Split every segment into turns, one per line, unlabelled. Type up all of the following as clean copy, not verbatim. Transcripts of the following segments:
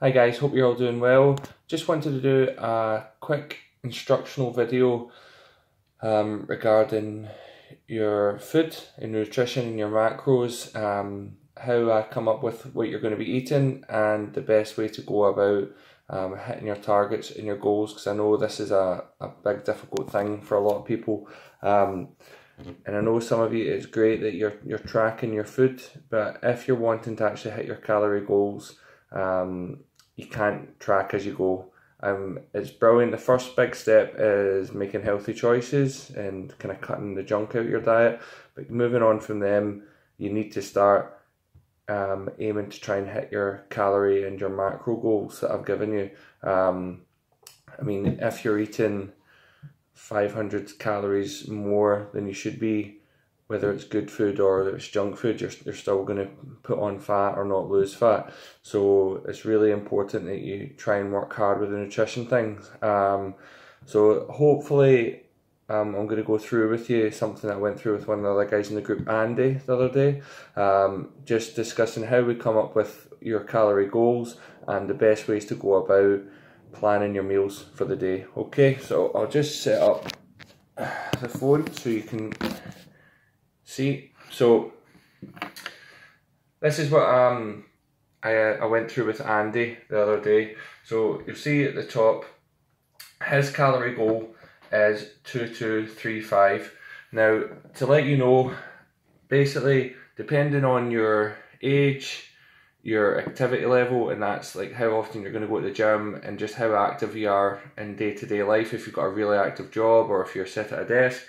Hi guys, hope you're all doing well. Just wanted to do a quick instructional video regarding your food and nutrition and your macros, how I come up with what you're going to be eating and the best way to go about hitting your targets and your goals, because I know this is a big difficult thing for a lot of people. And I know some of you, it's great that you're tracking your food, but if you're wanting to actually hit your calorie goals, you can't track as you go. It's brilliant. The first big step is making healthy choices and kind of cutting the junk out of your diet. But moving on from them, you need to start aiming to try and hit your calorie and your macro goals that I've given you. I mean, if you're eating 500 calories more than you should be, whether it's good food or it's junk food, you're still going to put on fat or not lose fat. So it's really important that you try and work hard with the nutrition things. So hopefully I'm going to go through with you something I went through with one of the other guys in the group, Andy, the other day, just discussing how we come up with your calorie goals and the best ways to go about planning your meals for the day. Okay, so I'll just set up the phone so you can see. So this is what I went through with Andy the other day. So you'll see at the top, his calorie goal is 2235. Now, to let you know, basically depending on your age, your activity level, and that's like how often you're going to go to the gym and just how active you are in day-to-day life, if you've got a really active job or if you're sit at a desk,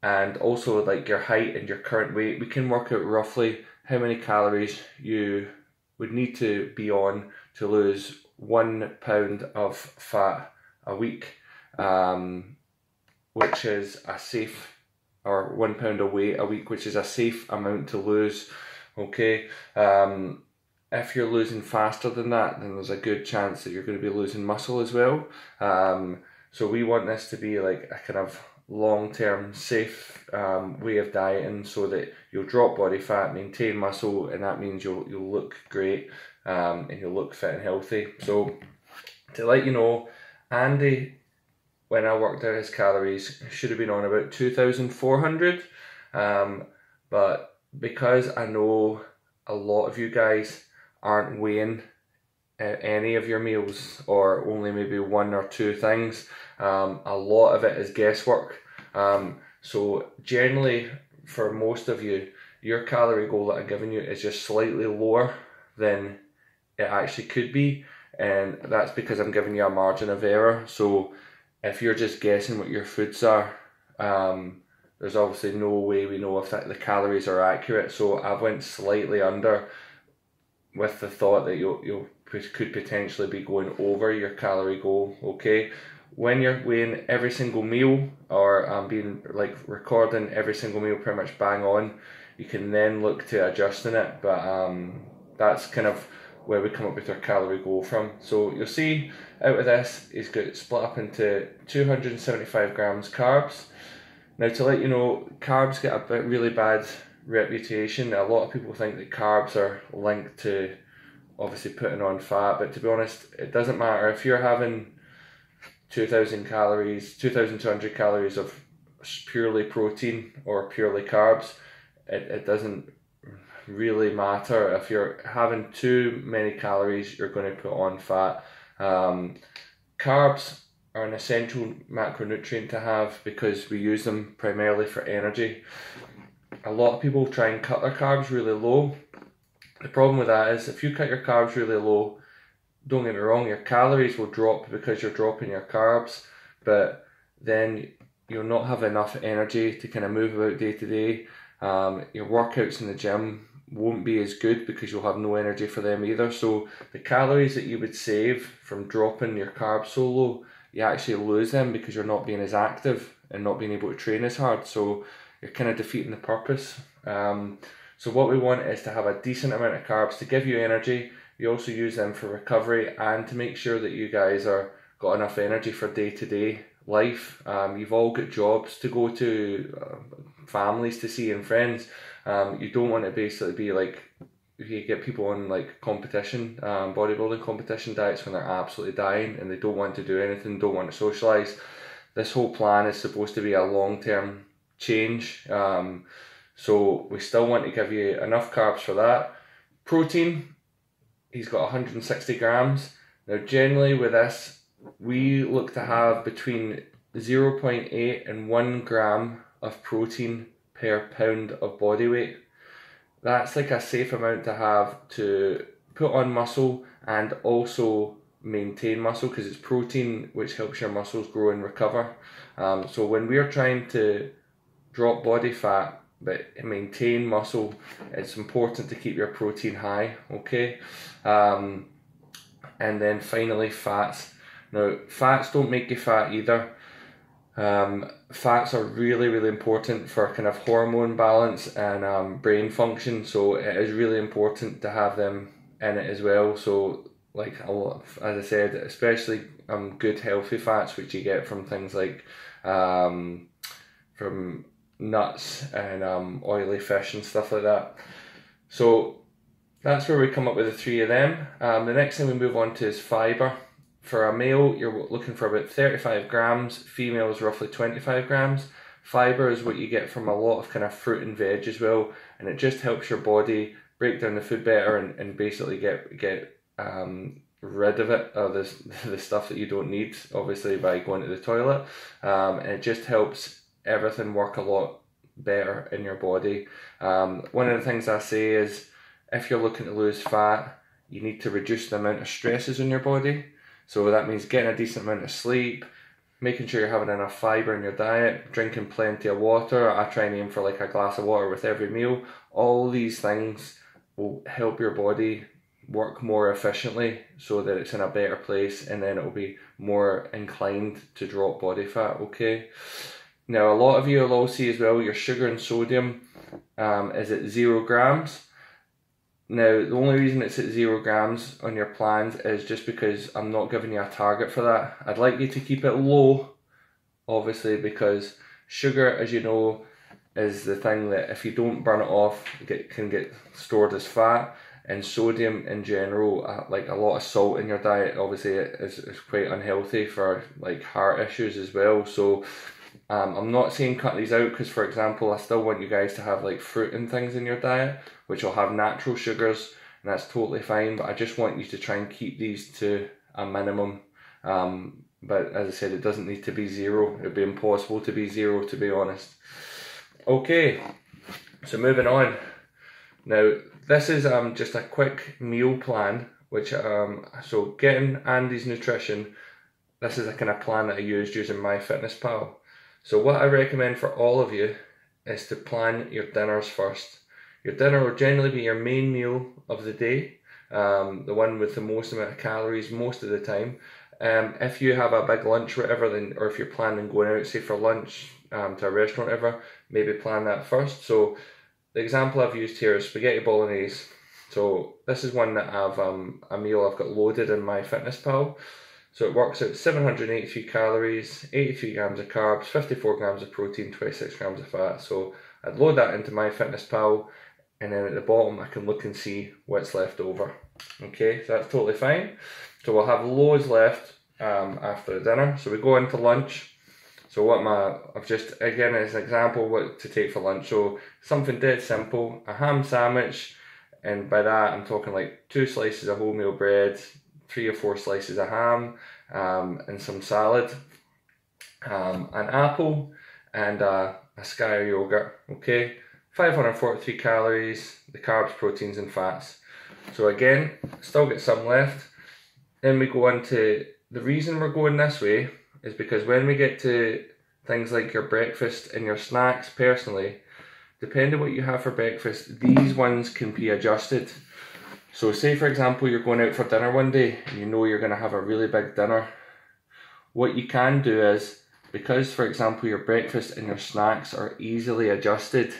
and also like your height and your current weight, we can work out roughly how many calories you would need to be on to lose 1 pound of fat a week, which is a safe, or 1 pound of weight a week, which is a safe amount to lose. Okay, if you're losing faster than that, then there's a good chance that you're going to be losing muscle as well. So we want this to be like a kind of long-term safe way of dieting, so that you'll drop body fat, maintain muscle, and that means you'll look great, and you'll look fit and healthy. So to let you know, Andy, when I worked out his calories, should have been on about 2,400, but because I know a lot of you guys aren't weighing any of your meals, or only maybe one or two things, a lot of it is guesswork. So generally, for most of you, your calorie goal that I'm giving you is just slightly lower than it actually could be, and that's because I'm giving you a margin of error. So if you're just guessing what your foods are, there's obviously no way we know if the calories are accurate. So I went slightly under with the thought that you could potentially be going over your calorie goal. Okay, when you're weighing every single meal, or being like recording every single meal pretty much bang on, you can then look to adjusting it. But that's kind of where we come up with our calorie goal from. So you'll see out of this, it's got it split up into 275 grams carbs. Now, to let you know, carbs get a really bad reputation. A lot of people think that carbs are linked to obviously putting on fat, but to be honest, it doesn't matter. If you're having 2,000 calories, 2,200 calories of purely protein or purely carbs, it doesn't really matter. If you're having too many calories, you're going to put on fat. Carbs are an essential macronutrient to have because we use them primarily for energy. A lot of people try and cut their carbs really low. The problem with that is if you cut your carbs really low, don't get me wrong, your calories will drop because you're dropping your carbs, but then you'll not have enough energy to kind of move about day to day. Your workouts in the gym won't be as good because you'll have no energy for them either. So the calories that you would save from dropping your carbs so low, you actually lose them because you're not being as active and not being able to train as hard. So you're kind of defeating the purpose. So what we want is to have a decent amount of carbs to give you energy. You also use them for recovery and to make sure that you guys are got enough energy for day-to-day life. You've all got jobs to go to, families to see and friends. You don't want to basically be like you get people on like competition, bodybuilding competition diets when they're absolutely dying and they don't want to do anything, don't want to socialise. This whole plan is supposed to be a long-term change. So we still want to give you enough carbs for that. Protein, he's got 160 grams. Now generally with this, we look to have between 0.8 and 1 gram of protein per pound of body weight. That's like a safe amount to have to put on muscle and also maintain muscle, because it's protein which helps your muscles grow and recover. So when we're trying to drop body fat but maintain muscle, it's important to keep your protein high, okay? And then finally fats. Now fats don't make you fat either. Fats are really, really important for kind of hormone balance and brain function, so it is really important to have them in it as well. So like as I said, especially good healthy fats which you get from things like from nuts and oily fish and stuff like that. So that's where we come up with the three of them. The next thing we move on to is fibre. For a male, you're looking for about 35 grams, female is roughly 25 grams. Fibre is what you get from a lot of kind of fruit and veg as well, and it just helps your body break down the food better and basically get rid of it, or the stuff that you don't need, obviously by going to the toilet. And it just helps everything work a lot better in your body. One of the things I say is, if you're looking to lose fat, you need to reduce the amount of stresses in your body. So that means getting a decent amount of sleep, making sure you're having enough fibre in your diet, drinking plenty of water. I try and aim for like a glass of water with every meal. All these things will help your body work more efficiently so that it's in a better place, and then it will be more inclined to drop body fat, okay? Now a lot of you will all see as well your sugar and sodium is at 0 grams. Now, the only reason it's at 0 grams on your plans is just because I'm not giving you a target for that. I'd like you to keep it low, obviously, because sugar, as you know, is the thing that if you don't burn it off, can get stored as fat. And sodium in general, like a lot of salt in your diet, obviously is quite unhealthy for like heart issues as well. So I'm not saying cut these out, because for example, I still want you guys to have like fruit and things in your diet, which will have natural sugars, and that's totally fine, but I just want you to try and keep these to a minimum. But as I said, it doesn't need to be 0. It would be impossible to be 0, to be honest. Okay, so moving on. Now, this is just a quick meal plan, which, so getting Andy's nutrition, this is a kind of plan that I used using MyFitnessPal. So what I recommend for all of you is to plan your dinners first. Your dinner will generally be your main meal of the day, the one with the most amount of calories most of the time. If you have a big lunch, whatever, then, or if you're planning going out, say for lunch, to a restaurant, whatever, maybe plan that first. So the example I've used here is spaghetti bolognese. So this is one that I've a meal I've got loaded in MyFitnessPal. So it works out 783 calories, 83 grams of carbs, 54 grams of protein, 26 grams of fat. So I'd load that into MyFitnessPal, and then at the bottom I can look and see what's left over. Okay, so that's totally fine. So we'll have loads left after the dinner. So we go into lunch. So I've just, again as an example, what to take for lunch. So something dead simple, a ham sandwich, and by that I'm talking like 2 slices of wholemeal bread, 3 or 4 slices of ham, and some salad, an apple, and a sky of yogurt, okay? 543 calories, the carbs, proteins and fats. So again, still get some left. Then we go on to, the reason we're going this way is because when we get to things like your breakfast and your snacks, personally, depending on what you have for breakfast, these ones can be adjusted. So say for example you're going out for dinner one day and you know you're going to have a really big dinner. What you can do is, because for example your breakfast and your snacks are easily adjusted,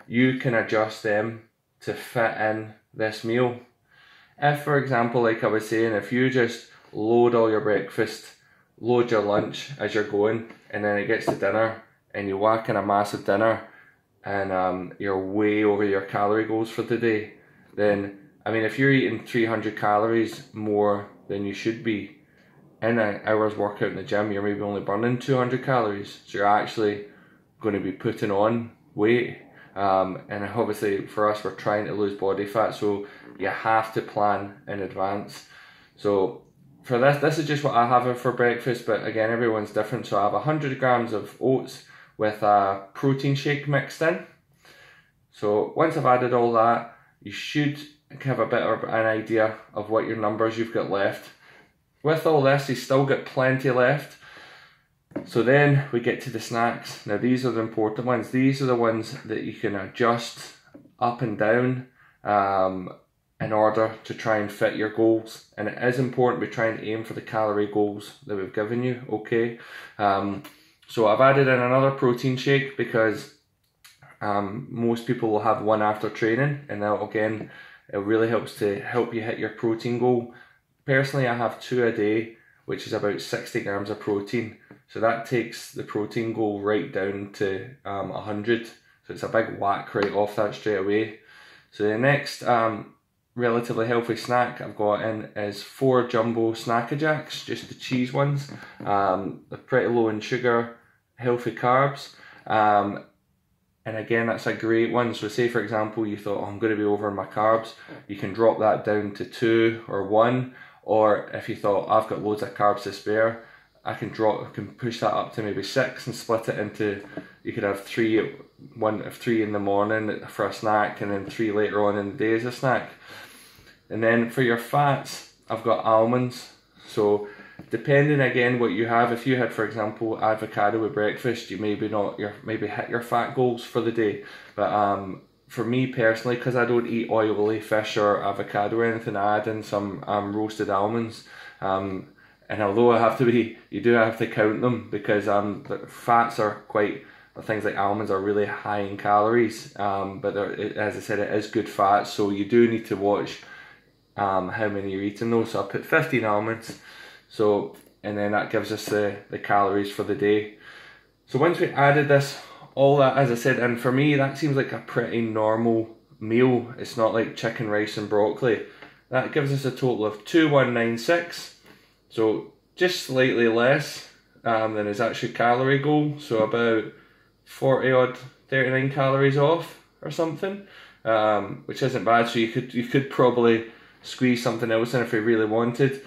you can adjust them to fit in this meal. If for example, like I was saying, if you just load all your breakfast, load your lunch as you're going, and then it gets to dinner and you whack in a massive dinner and you're way over your calorie goals for the day, then I mean, if you're eating 300 calories more than you should be in an hour's workout in the gym, you're maybe only burning 200 calories. So you're actually going to be putting on weight. And obviously for us, we're trying to lose body fat, so you have to plan in advance. So for this is just what I have for breakfast, but again, everyone's different. So I have 100 grams of oats with a protein shake mixed in. So once I've added all that, you should have a bit of an idea of what your numbers you've got left. With all this, you still got plenty left. So then we get to the snacks. Now these are the important ones. These are the ones that you can adjust up and down in order to try and fit your goals. And it is important we try and aim for the calorie goals that we've given you, okay? So I've added in another protein shake because most people will have one after training, and that again, it really helps to help you hit your protein goal. Personally, I have 2 a day, which is about 60 grams of protein. So that takes the protein goal right down to 100. So it's a big whack right off that straight away. So the next relatively healthy snack I've got in is 4 jumbo Snacker Jacks, just the cheese ones. They're pretty low in sugar, healthy carbs. And again, that's a great one. So say for example, you thought, oh, I'm going to be over in my carbs. You can drop that down to 2 or 1. Or if you thought, I've got loads of carbs to spare, I can push that up to maybe 6 and split it into, you could have 3 in the morning for a snack, and then 3 later on in the day as a snack. And then for your fats, I've got almonds. So depending again what you have, if you had for example avocado with breakfast, you maybe hit your fat goals for the day. But for me personally, because I don't eat oily fish or avocado or anything, I add in some roasted almonds. And although you do have to count them, because the fats are things like almonds are really high in calories. But as I said, it is good fat, so you do need to watch how many you're eating those. So I put 15 almonds. So, and then that gives us the calories for the day. So once we added this, all that, as I said, and for me, that seems like a pretty normal meal. It's not like chicken, rice and broccoli. That gives us a total of 2196. So just slightly less than his actual calorie goal. So about 39 calories off or something, which isn't bad. So you could probably squeeze something else in if you really wanted.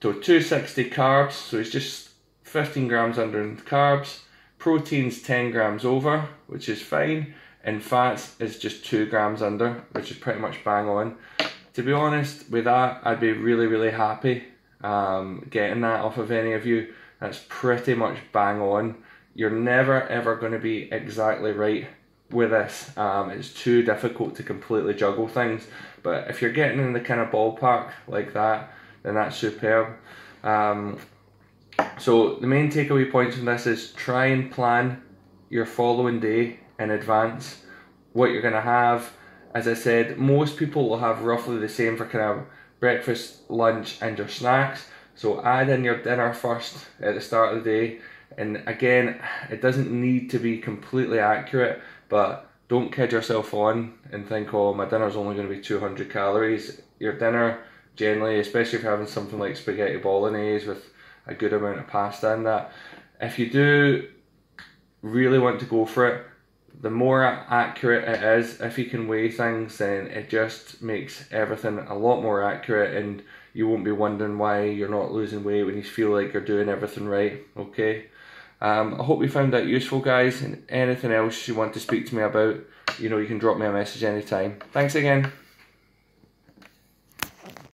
So 260 carbs, so it's just 15 grams under in carbs. Protein's 10 grams over, which is fine. And fats is just 2 grams under, which is pretty much bang on. To be honest, with that, I'd be really, really happy getting that off of any of you. That's pretty much bang on. You're never ever going to be exactly right with this. It's too difficult to completely juggle things. But if you're getting in the kind of ballpark like that, then that's superb. So the main takeaway points from this is try and plan your following day in advance, what you're going to have. As I said, most people will have roughly the same for kind of breakfast, lunch and your snacks. So add in your dinner first at the start of the day. And again, it doesn't need to be completely accurate, but don't kid yourself on and think, oh, my dinner's only going to be 200 calories. Your dinner, generally, especially if you're having something like spaghetti bolognese with a good amount of pasta in that, if you do really want to go for it, the more accurate it is, if you can weigh things, then it just makes everything a lot more accurate, and you won't be wondering why you're not losing weight when you feel like you're doing everything right, okay? I hope you found that useful, guys, and anything else you want to speak to me about, you can drop me a message anytime. Thanks again.